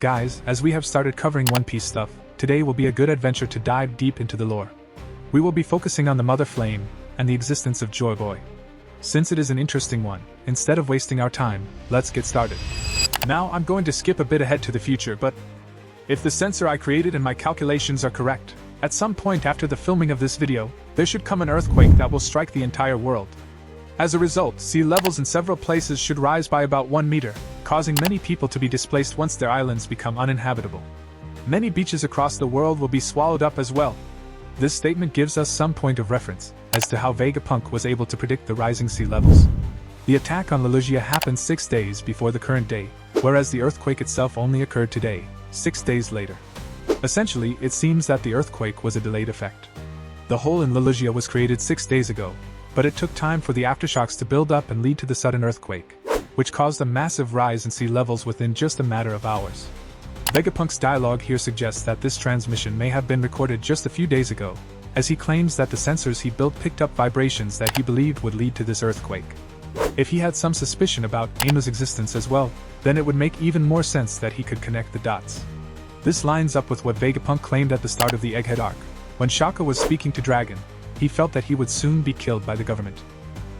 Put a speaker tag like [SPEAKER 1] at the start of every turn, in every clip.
[SPEAKER 1] Guys, as we have started covering One Piece stuff, today will be a good adventure to dive deep into the lore. We will be focusing on the Mother Flame and the existence of Joyboy. Since it is an interesting one, instead of wasting our time, let's get started. Now I'm going to skip a bit ahead to the future, but if the sensor I created and my calculations are correct, at some point after the filming of this video, there should come an earthquake that will strike the entire world. As a result, sea levels in several places should rise by about 1 meter, causing many people to be displaced once their islands become uninhabitable. Many beaches across the world will be swallowed up as well. This statement gives us some point of reference as to how Vegapunk was able to predict the rising sea levels. The attack on Lunarians happened 6 days before the current day, whereas the earthquake itself only occurred today, 6 days later. Essentially, it seems that the earthquake was a delayed effect. The hole in Lunarians was created 6 days ago, but it took time for the aftershocks to build up and lead to the sudden earthquake, which caused a massive rise in sea levels within just a matter of hours. Vegapunk's dialogue here suggests that this transmission may have been recorded just a few days ago, as he claims that the sensors he built picked up vibrations that he believed would lead to this earthquake. If he had some suspicion about Aima's existence as well, then it would make even more sense that he could connect the dots. This lines up with what Vegapunk claimed at the start of the Egghead arc. When Shaka was speaking to Dragon, he felt that he would soon be killed by the government.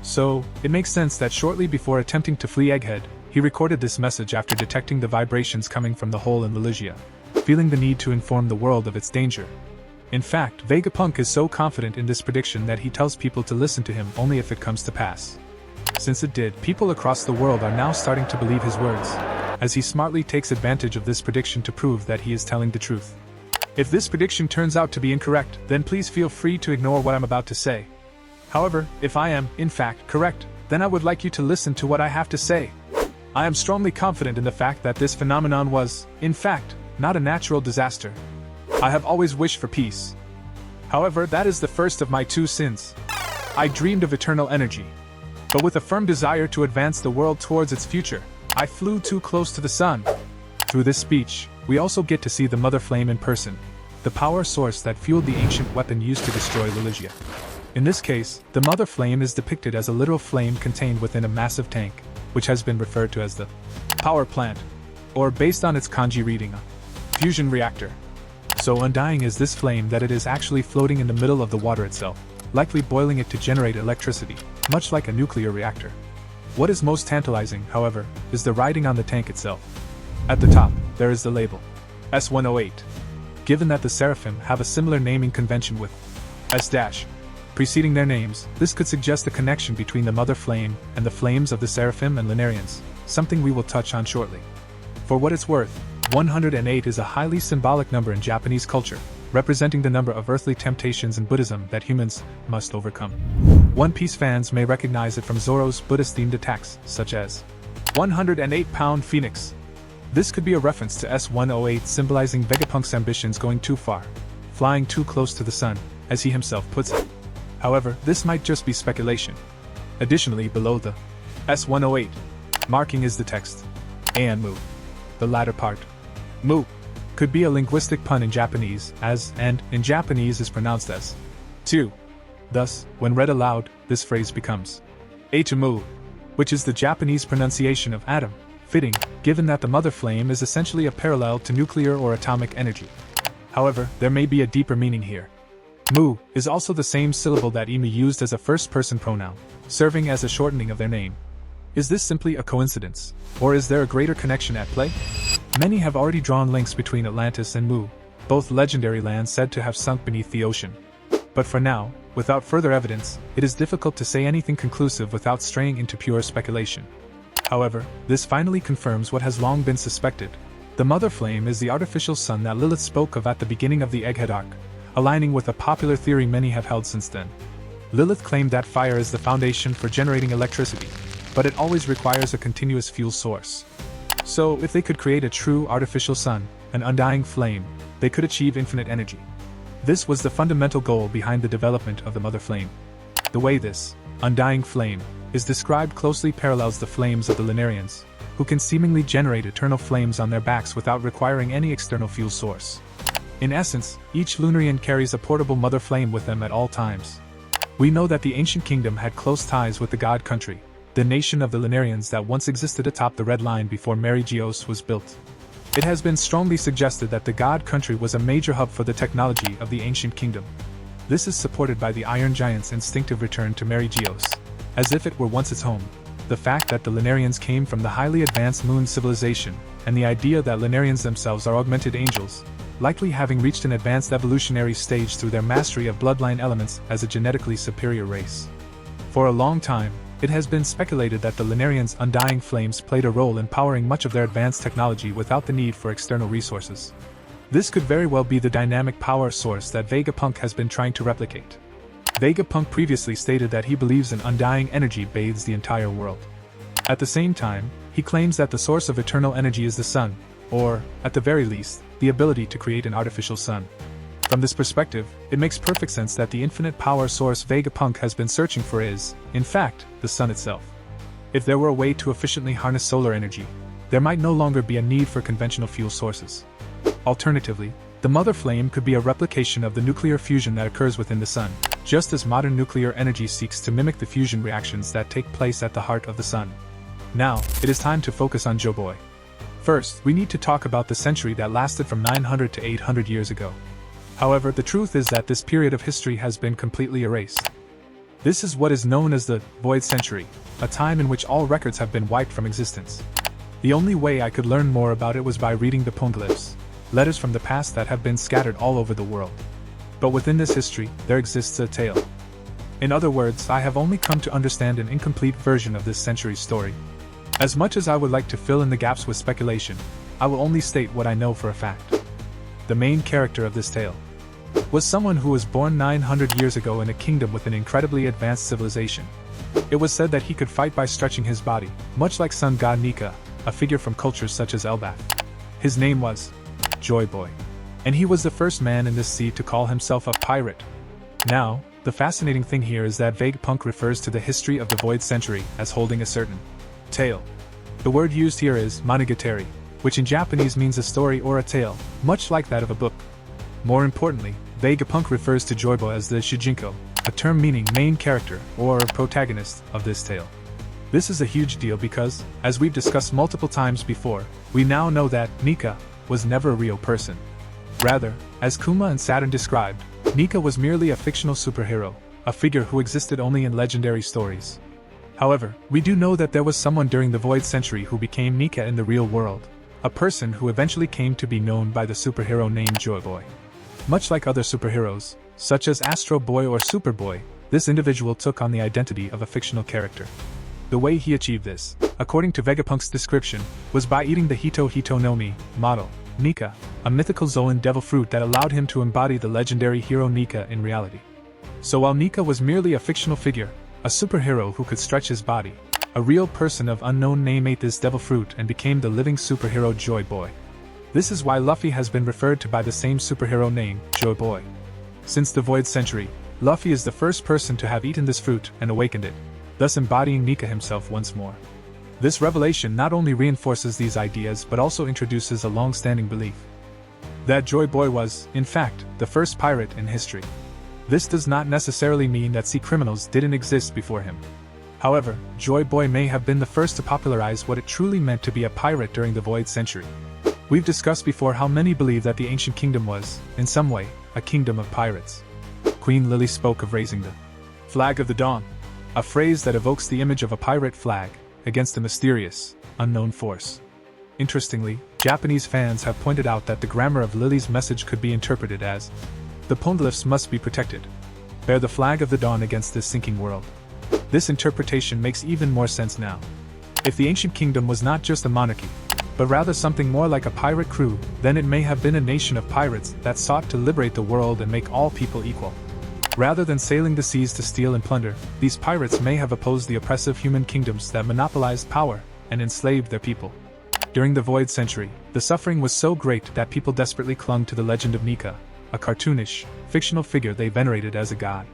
[SPEAKER 1] So, it makes sense that shortly before attempting to flee Egghead, he recorded this message after detecting the vibrations coming from the hole in Lunarians, feeling the need to inform the world of its danger. In fact, Vegapunk is so confident in this prediction that he tells people to listen to him only if it comes to pass. Since it did, people across the world are now starting to believe his words, as he smartly takes advantage of this prediction to prove that he is telling the truth. If this prediction turns out to be incorrect, then please feel free to ignore what I'm about to say. However, if I am, in fact, correct, then I would like you to listen to what I have to say. I am strongly confident in the fact that this phenomenon was, in fact, not a natural disaster. I have always wished for peace. However, that is the first of my 2 sins. I dreamed of eternal energy. But with a firm desire to advance the world towards its future, I flew too close to the sun. Through this speech, we also get to see the Mother Flame in person, the power source that fueled the ancient weapon used to destroy Lunarians. In this case, the Mother Flame is depicted as a literal flame contained within a massive tank, which has been referred to as the power plant, or based on its kanji reading, a fusion reactor. So undying is this flame that it is actually floating in the middle of the water itself, likely boiling it to generate electricity, much like a nuclear reactor. What is most tantalizing, however, is the writing on the tank itself. At the top, there is the label, S108. Given that the Seraphim have a similar naming convention with S- preceding their names, this could suggest a connection between the Mother Flame and the flames of the Seraphim and Lunarians, something we will touch on shortly. For what it's worth, 108 is a highly symbolic number in Japanese culture, representing the number of earthly temptations in Buddhism that humans must overcome. One Piece fans may recognize it from Zoro's Buddhist-themed attacks, such as 108-pound Phoenix. This could be a reference to S108 symbolizing Vegapunk's ambitions going too far, flying too close to the sun, as he himself puts it. However, this might just be speculation. Additionally, below the S108 marking is the text and Mu. The latter part, Mu, could be a linguistic pun in Japanese, as and in Japanese is pronounced as tu. Thus, when read aloud, this phrase becomes Atomu, which is the Japanese pronunciation of atom, fitting, given that the Mother Flame is essentially a parallel to nuclear or atomic energy. However, there may be a deeper meaning here. Mu is also the same syllable that Ima used as a first-person pronoun, serving as a shortening of their name. Is this simply a coincidence, or is there a greater connection at play? Many have already drawn links between Atlantis and Mu, both legendary lands said to have sunk beneath the ocean. But for now, without further evidence, it is difficult to say anything conclusive without straying into pure speculation. However, this finally confirms what has long been suspected. The Mother Flame is the artificial sun that Lilith spoke of at the beginning of the Egghead arc, aligning with a popular theory many have held since then. Lilith claimed that fire is the foundation for generating electricity, but it always requires a continuous fuel source. So, if they could create a true artificial sun, an undying flame, they could achieve infinite energy. This was the fundamental goal behind the development of the Mother Flame. The way this undying flame is described closely parallels the flames of the Lunarians, who can seemingly generate eternal flames on their backs without requiring any external fuel source. In essence, each Lunarian carries a portable Mother Flame with them at all times. We know that the ancient kingdom had close ties with the God Country, the nation of the Lunarians that once existed atop the Red Line before Mary Geos was built. It has been strongly suggested that the God Country was a major hub for the technology of the ancient kingdom. This is supported by the Iron Giant's instinctive return to Mary Geos, as if it were once its home, the fact that the Lunarians came from the highly advanced Moon civilization, and the idea that Lunarians themselves are augmented angels, likely having reached an advanced evolutionary stage through their mastery of bloodline elements as a genetically superior race. For a long time, it has been speculated that the Lunarians' undying flames played a role in powering much of their advanced technology without the need for external resources. This could very well be the dynamic power source that Vegapunk has been trying to replicate. Vegapunk previously stated that he believes an undying energy bathes the entire world. At the same time, he claims that the source of eternal energy is the sun, or, at the very least, the ability to create an artificial sun. From this perspective, it makes perfect sense that the infinite power source Vegapunk has been searching for is, in fact, the sun itself. If there were a way to efficiently harness solar energy, there might no longer be a need for conventional fuel sources. Alternatively, the mother flame could be a replication of the nuclear fusion that occurs within the sun, just as modern nuclear energy seeks to mimic the fusion reactions that take place at the heart of the sun. Now, it is time to focus on Joyboy. First, we need to talk about the century that lasted from 900 to 800 years ago. However, the truth is that this period of history has been completely erased. This is what is known as the Void Century, a time in which all records have been wiped from existence. The only way I could learn more about it was by reading the poneglyphs, letters from the past that have been scattered all over the world. But within this history, there exists a tale. In other words, I have only come to understand an incomplete version of this century's story. As much as I would like to fill in the gaps with speculation, I will only state what I know for a fact. The main character of this tale was someone who was born 900 years ago in a kingdom with an incredibly advanced civilization. It was said that he could fight by stretching his body, much like sun god Nika, a figure from cultures such as Elbaf. His name was Joyboy, and he was the first man in this sea to call himself a pirate. Now, the fascinating thing here is that Vegapunk refers to the history of the Void Century as holding a certain tale. The word used here is monogatari, which in Japanese means a story or a tale, much like that of a book. More importantly, Vegapunk refers to Joyboy as the Shujinko, a term meaning main character or protagonist of this tale. This is a huge deal because, as we've discussed multiple times before, we now know that Nika was never a real person. Rather, as Kuma and Saturn described, Nika was merely a fictional superhero, a figure who existed only in legendary stories. However, we do know that there was someone during the Void Century who became Nika in the real world, a person who eventually came to be known by the superhero named Joyboy. Much like other superheroes, such as Astro Boy or Superboy, this individual took on the identity of a fictional character. The way he achieved this, according to Vegapunk's description, was by eating the Hito Hito no Mi model, Nika, a mythical Zoan devil fruit that allowed him to embody the legendary hero Nika in reality. So while Nika was merely a fictional figure, a superhero who could stretch his body, a real person of unknown name ate this devil fruit and became the living superhero Joyboy. This is why Luffy has been referred to by the same superhero name, Joyboy. Since the Void Century, Luffy is the first person to have eaten this fruit and awakened it, thus embodying Nika himself once more. This revelation not only reinforces these ideas but also introduces a long-standing belief that Joyboy was, in fact, the first pirate in history. This does not necessarily mean that sea criminals didn't exist before him. However, Joyboy may have been the first to popularize what it truly meant to be a pirate during the Void Century. We've discussed before how many believe that the ancient kingdom was, in some way, a kingdom of pirates. Queen Lily spoke of raising the flag of the dawn, a phrase that evokes the image of a pirate flag against a mysterious, unknown force. Interestingly, Japanese fans have pointed out that the grammar of Lily's message could be interpreted as, "The poneglyphs must be protected. Bear the flag of the dawn against this sinking world." This interpretation makes even more sense now. If the ancient kingdom was not just a monarchy, but rather something more like a pirate crew, then it may have been a nation of pirates that sought to liberate the world and make all people equal. Rather than sailing the seas to steal and plunder, these pirates may have opposed the oppressive human kingdoms that monopolized power and enslaved their people. During the Void Century, the suffering was so great that people desperately clung to the legend of Nika, a cartoonish, fictional figure they venerated as a god.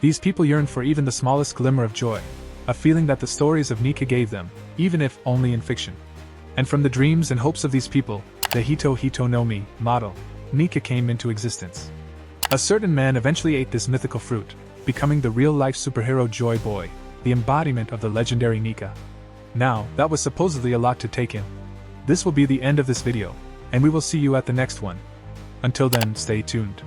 [SPEAKER 1] These people yearned for even the smallest glimmer of joy, a feeling that the stories of Nika gave them, even if only in fiction. And from the dreams and hopes of these people, the Hito Hito no Mi model, Nika came into existence. A certain man eventually ate this mythical fruit, becoming the real-life superhero Joyboy, the embodiment of the legendary Nika. Now, that was supposedly a lot to take in. This will be the end of this video, and we will see you at the next one. Until then, stay tuned.